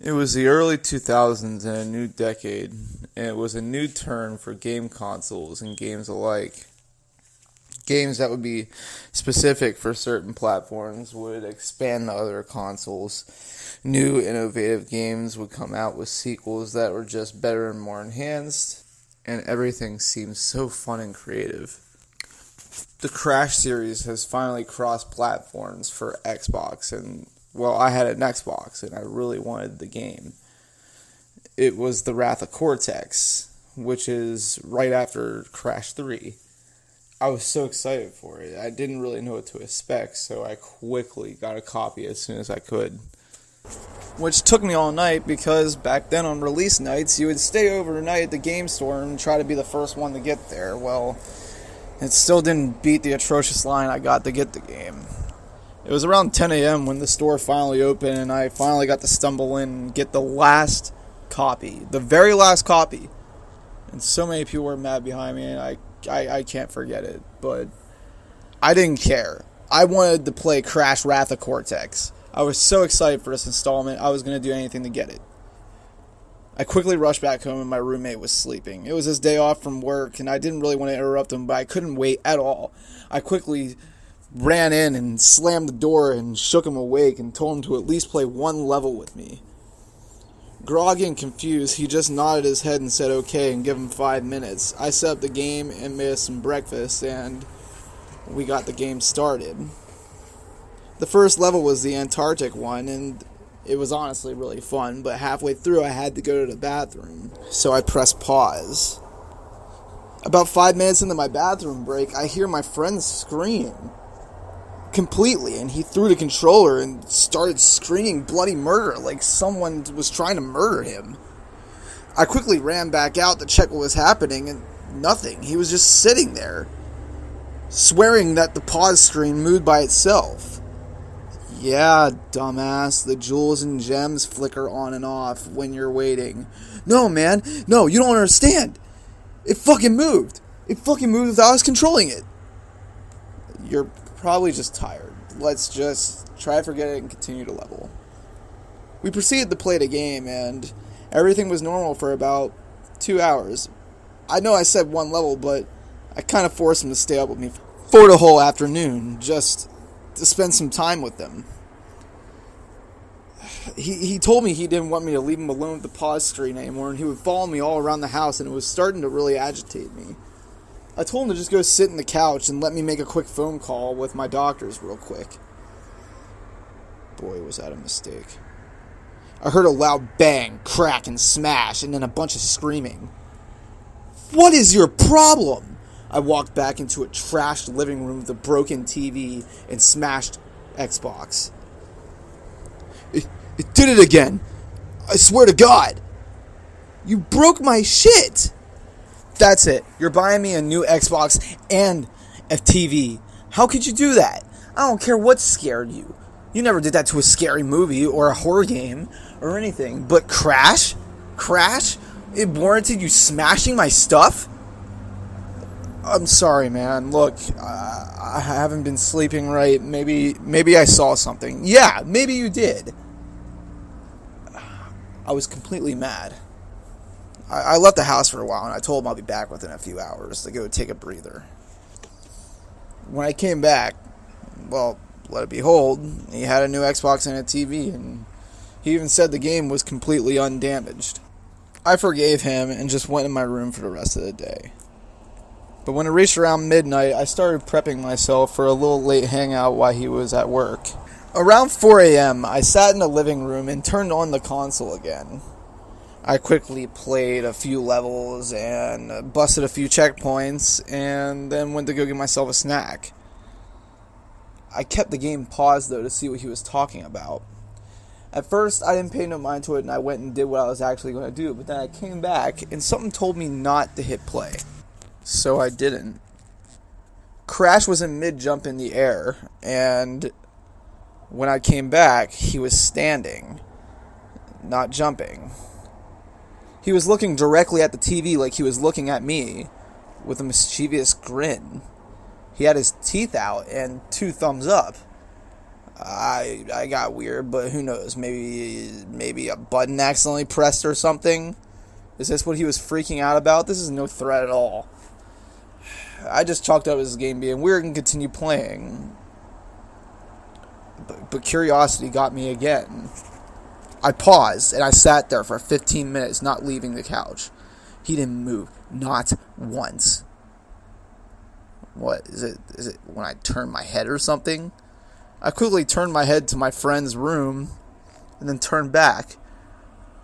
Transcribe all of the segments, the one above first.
It was the early 2000s and a new decade, and it was a new turn for game consoles and games alike. Games that would be specific for certain platforms would expand to other consoles. New innovative games would come out with sequels that were just better and more enhanced, and everything seemed so fun and creative. The Crash series has finally crossed platforms for Xbox, and well, I had an Xbox and I really wanted the game. It was The Wrath of Cortex, which is right after Crash 3. I was so excited for it. I didn't really know what to expect, so I quickly got a copy as soon as I could. Which took me all night because back then on release nights, you would stay overnight at the game store and try to be the first one to get there. Well, it still didn't beat the atrocious line I got to get the game. It was around 10 a.m. when the store finally opened, and I finally got to stumble in and get the last copy. The very last copy. And so many people were mad behind me, and I can't forget it. But I didn't care. I wanted to play Crash Wrath of Cortex. I was so excited for this installment, I was going to do anything to get it. I quickly rushed back home, and my roommate was sleeping. It was his day off from work, and I didn't really want to interrupt him, but I couldn't wait at all. I quickly ran in and slammed the door and shook him awake and told him to at least play one level with me. Groggy and confused, he just nodded his head and said okay and give him 5 minutes. I set up the game and made us some breakfast, and we got the game started. The first level was the Antarctic one, and it was honestly really fun, but halfway through I had to go to the bathroom, so I pressed pause. About 5 minutes into my bathroom break, I hear my friend scream completely, and he threw the controller and started screaming bloody murder like someone was trying to murder him. I quickly ran back out to check what was happening, and nothing. He was just sitting there, swearing that the pause screen moved by itself. Yeah, dumbass, the jewels and gems flicker on and off when you're waiting. No, man, no, you don't understand. It fucking moved. It fucking moved without us controlling it. You're probably just tired. Let's just try to forget it and continue to level. We proceeded to play the game, and everything was normal for about 2 hours. I know I said one level, but I kind of forced him to stay up with me for the whole afternoon, just to spend some time with them. He told me he didn't want me to leave him alone with the pause screen anymore, and he would follow me all around the house, and it was starting to really agitate me. I told him to just go sit in the couch and let me make a quick phone call with my doctors real quick. Boy, was that a mistake. I heard a loud bang, crack, and smash, and then a bunch of screaming. What is your problem? I walked back into a trashed living room with a broken TV and smashed Xbox. It did it again. I swear to God. You broke my shit. That's it. You're buying me a new Xbox and a TV. How could you do that? I don't care what scared you. You never did that to a scary movie or a horror game or anything. But Crash? Crash? It warranted you smashing my stuff? I'm sorry, man. Look, I haven't been sleeping right. Maybe I saw something. Yeah, maybe you did. I was completely mad. I left the house for a while, and I told him I'll be back within a few hours to go take a breather. When I came back, well, let it behold, he had a new Xbox and a TV, and he even said the game was completely undamaged. I forgave him and just went in my room for the rest of the day. But when it reached around midnight, I started prepping myself for a little late hangout while he was at work. Around 4 a.m., I sat in the living room and turned on the console again. I quickly played a few levels and busted a few checkpoints and then went to go get myself a snack. I kept the game paused, though, to see what he was talking about. At first, I didn't pay no mind to it, and I went and did what I was actually going to do, but then I came back, and something told me not to hit play. So I didn't. Crash was in mid-jump in the air, and when I came back, he was standing, not jumping. He was looking directly at the TV like he was looking at me, with a mischievous grin. He had his teeth out and 2 thumbs up. I got weird, but who knows? Maybe a button accidentally pressed or something. Is this what he was freaking out about? This is no threat at all. I just chalked up his game being weird and continued playing. But curiosity got me again. I paused and I sat there for 15 minutes, not leaving the couch. He didn't move, not once. What is it? Is it when I turn my head or something? I quickly turned my head to my friend's room and then turned back.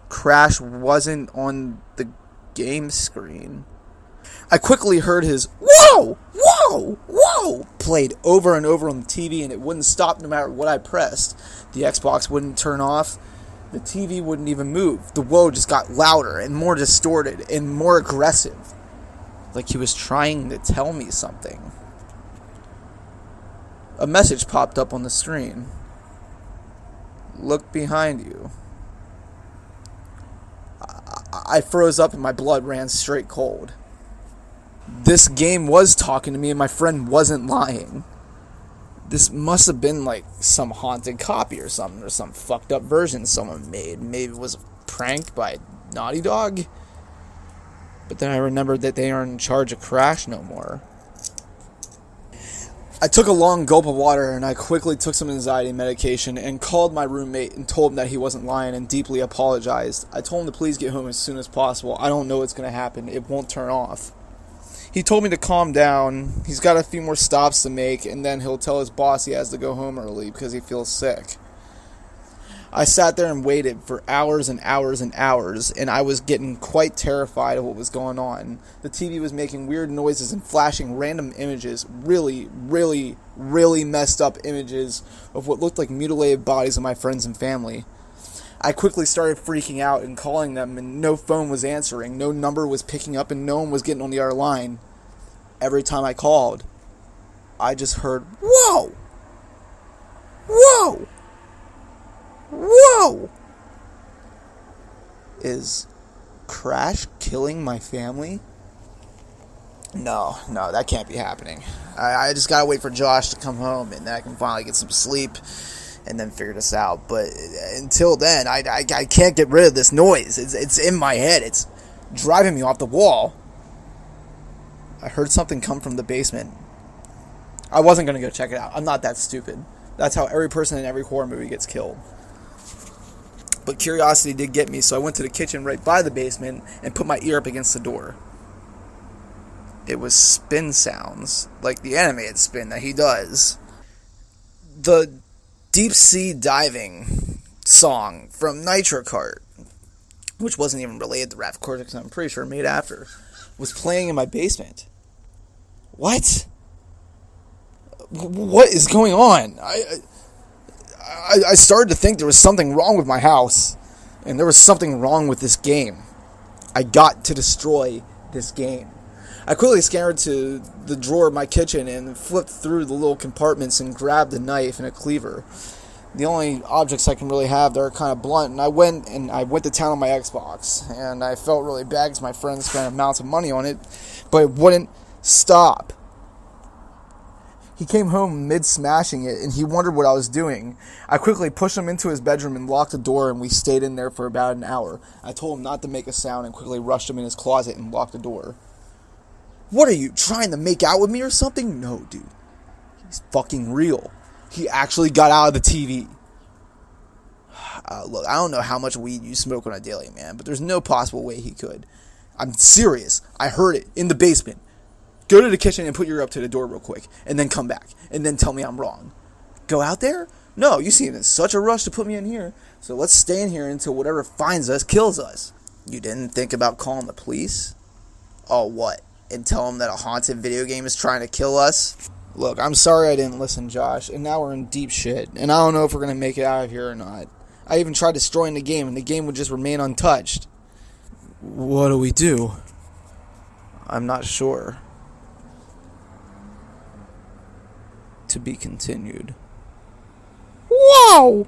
Crash wasn't on the game screen. I quickly heard his "Whoa! Whoa! Whoa!" played over and over on the TV, and it wouldn't stop no matter what I pressed. The Xbox wouldn't turn off. The TV wouldn't even move. The whoa just got louder and more distorted and more aggressive. Like he was trying to tell me something. A message popped up on the screen. Look behind you. I froze up and my blood ran straight cold. This game was talking to me and my friend wasn't lying. This must have been like some haunted copy or something, or some fucked up version someone made. Maybe it was a prank by Naughty Dog. But then I remembered that they aren't in charge of Crash no more. I took a long gulp of water and I quickly took some anxiety medication and called my roommate and told him that he wasn't lying and deeply apologized. I told him to please get home as soon as possible. I don't know what's going to happen. It won't turn off. He told me to calm down. He's got a few more stops to make and then he'll tell his boss he has to go home early because he feels sick. I sat there and waited for hours and hours and hours, and I was getting quite terrified of what was going on. The TV was making weird noises and flashing random images, really, really, really messed up images of what looked like mutilated bodies of my friends and family. I quickly started freaking out and calling them, and no phone was answering, no number was picking up, and no one was getting on the other line. Every time I called, I just heard, "Whoa! Whoa! Whoa!" Is Crash killing my family? No, that can't be happening. I just gotta wait for Josh to come home and then I can finally get some sleep and then figure this out. But until then, I can't get rid of this noise. It's in my head. It's driving me off the wall. I heard something come from the basement. I wasn't gonna go check it out. I'm not that stupid. That's how every person in every horror movie gets killed. But curiosity did get me, so I went to the kitchen right by the basement and put my ear up against the door. It was spin sounds, like the animated spin that he does. The deep sea diving song from Nitro Kart, which wasn't even related to Rapid Cortex, I'm pretty sure made after, was playing in my basement. What? What is going on? I started to think there was something wrong with my house, and there was something wrong with this game. I got to destroy this game. I quickly scampered to the drawer of my kitchen and flipped through the little compartments and grabbed a knife and a cleaver. The only objects I can really have that are kind of blunt, and I went to town on my Xbox, and I felt really bad because my friends spent amounts of money on it, but it wouldn't stop. He came home mid-smashing it, and he wondered what I was doing. I quickly pushed him into his bedroom and locked the door, and we stayed in there for about an hour. I told him not to make a sound and quickly rushed him in his closet and locked the door. What are you, trying to make out with me or something? No, dude. He's fucking real. He actually got out of the TV. Look, I don't know how much weed you smoke on a daily, man, but there's no possible way he could. I'm serious. I heard it in the basement. Go to the kitchen and put your ear up to the door real quick, and then come back, and then tell me I'm wrong. Go out there? No, you seem in such a rush to put me in here, so let's stay in here until whatever finds us kills us. You didn't think about calling the police? Oh, what? And tell them that a haunted video game is trying to kill us? Look, I'm sorry I didn't listen, Josh, and now we're in deep shit, and I don't know if we're going to make it out of here or not. I even tried destroying the game, and the game would just remain untouched. What do we do? I'm not sure. To be continued. Whoa!